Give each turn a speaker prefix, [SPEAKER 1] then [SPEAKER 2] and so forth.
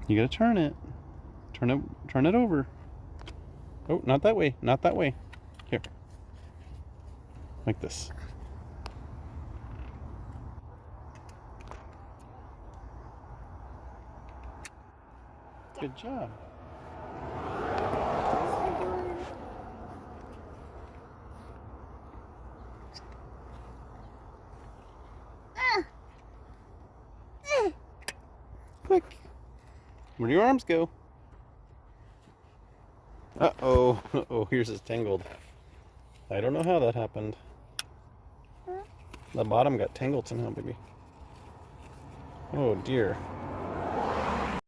[SPEAKER 1] You gotta turn it. Turn it over. Oh, not that way. Not that way. Here. Like this. Good job. Quick. Where do your arms go? Uh-oh. Uh-oh, here's his tangled. I don't know how that happened. The bottom got tangled somehow, baby. Oh, dear.